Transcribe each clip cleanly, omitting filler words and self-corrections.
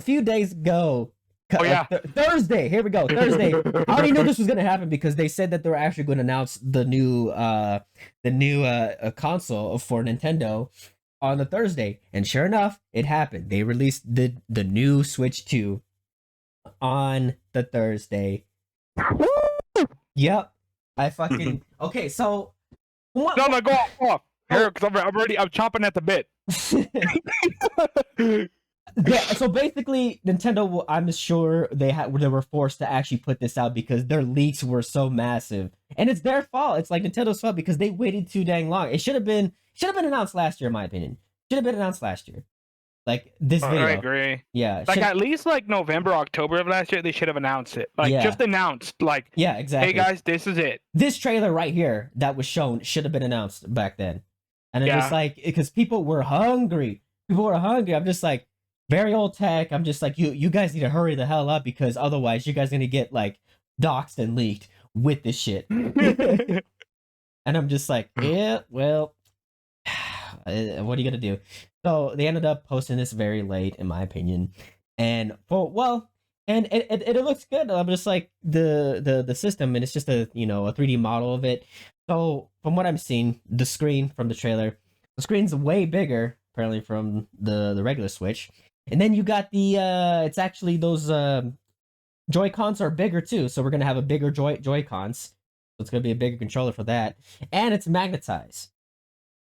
a few days ago, Oh yeah. Thursday. Here we go. Thursday. I already knew this was gonna happen because they said that they were actually going to announce the new console for Nintendo on the Thursday, and sure enough, it happened. They released the new Switch 2 on the Thursday. Yep. I fucking okay. So No, what? no, go off, go off. Here, because I'm chomping at the bit. So basically, Nintendo, I'm sure they were forced to actually put this out because their leaks were so massive, and it's their fault. It's like Nintendo's fault because they waited too dang long. It should have been announced last year, in my opinion. Should have been announced last year, like this I video. agree. Yeah, Like at least like November, October of last year, they should have announced it. Like yeah, just announced, like, yeah, hey exactly. guys, this is it. This trailer right here that was shown should have been announced back then, and I'm just Yeah. like, because people were hungry. People were hungry. I'm just like, very old tech. I'm just like, you guys need to hurry the hell up because otherwise you guys are gonna get like doxxed and leaked with this shit. And I'm just like, yeah, well, what are you gonna do? So they ended up posting this very late, in my opinion, and and it looks good. I'm just like the system, and it's just a 3D model of it. So from what I'm seeing, the screen from the trailer, the screen's way bigger apparently from the regular Switch, and then you got the it's actually those Joy Cons are bigger too, so we're gonna have a bigger Joy Cons. So it's gonna be a bigger controller for that, and it's magnetized.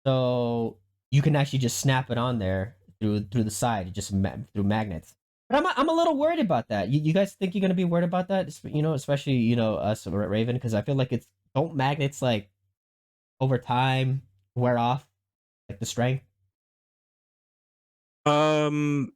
So you can actually just snap it on there through the side, just through magnets. But I'm a little worried about that. You guys think you're gonna be worried about that? Especially us Raven, because I feel like it's don't magnets like over time wear off like the strength. I'm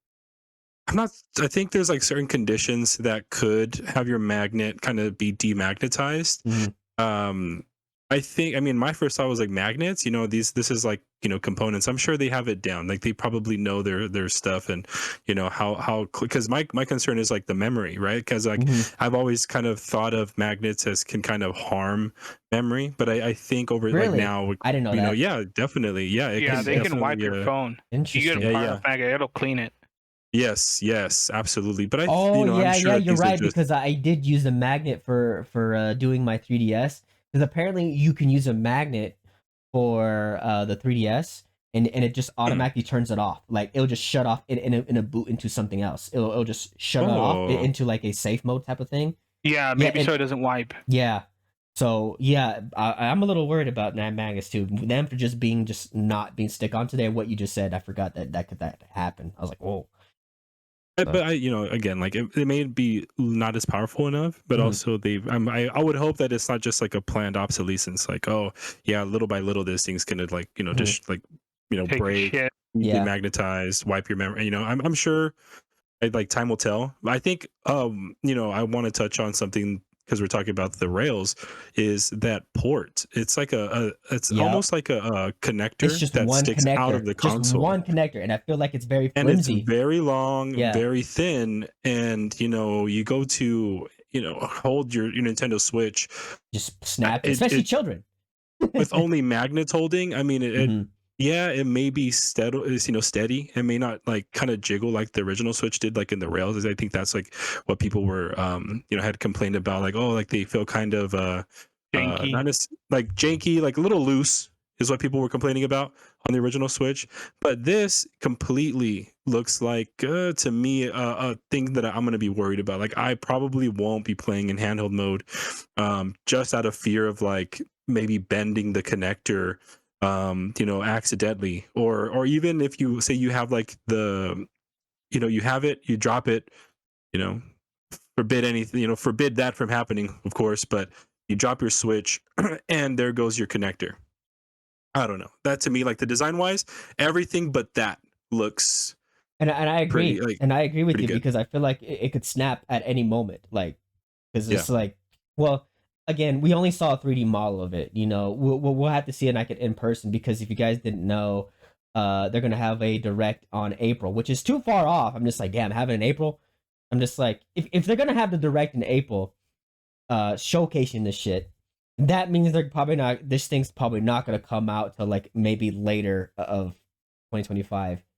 not. I think there's like certain conditions that could have your magnet kind of be demagnetized. Um, I think. I mean, my first thought was like magnets. This is like components. I'm sure they have it down. Like they probably know their stuff and how because my concern is like the memory, right? Because like I've always kind of thought of magnets as can kind of harm memory, but I think over like Really? now, I didn't know that. yeah, definitely, yeah, it Yeah, can they can wipe definitely. your phone. You Interesting. get a Yeah, fire magnet, it'll clean it. yes, absolutely. But Oh I'm yeah, sure yeah, that you're these are right just. because I did use a magnet for doing my 3DS because apparently you can use a magnet for the 3DS and it just Hmm. automatically turns it off. Like it'll just shut off in a boot into something else. It'll just shut it off Oh, into like a safe mode type of thing. Yeah, Yeah, maybe and so it doesn't wipe. yeah. So yeah, I'm a little worried about magnets too. Them for just not being stick on today. What you just said, I forgot that could happen. I was like, whoa. So, but again, like it may be not as powerful enough, but mhm. also I would hope that it's not just like a planned obsolescence. Like, oh yeah, little by little, this thing's gonna like Mhm. just like Take a break, shit. Yeah. demagnetize, wipe your memory. I'm sure like time will tell. I think I want to touch on something because we're talking about the rails is that port. It's like it's Yep. almost like a It's connector just that one sticks out connector, of the just console, one connector, and I feel like it's very and it's flimsy. very long, Yeah, very thin, and you go to hold your Nintendo Switch, just snap it, especially it children. with only magnets holding. I mean, Hmm. yeah, it may be steady, steady. It may not like kind of jiggle like the original Switch did, like in the rails. I think that's like what people were, had complained about, like, oh, like they feel kind of, Janky. not as like janky, like a little loose is what people were complaining about on the original Switch. But this completely looks like, to me, a thing that I'm going to be worried about. Like, I probably won't be playing in handheld mode, just out of fear of like maybe bending the connector accidentally, or even if you say you have like you have it, you drop it, you know forbid anything, forbid that from happening, of course, but you drop your Switch and there goes your connector. I don't know, that to me, like the design wise, everything but that looks And I pretty, agree, like, and I agree with pretty you good. because I feel like it could snap at any moment, like because Yeah. it's like, well, again, we only saw a 3D model of it. We'll have to see it like it in person because if you guys didn't know, they're gonna have a direct on April, which is too far off. I'm just like, damn, have it in April. I'm just like, if they're gonna have the direct in April, showcasing this shit, that means they're probably not. This thing's probably not gonna come out till like maybe later of 2025.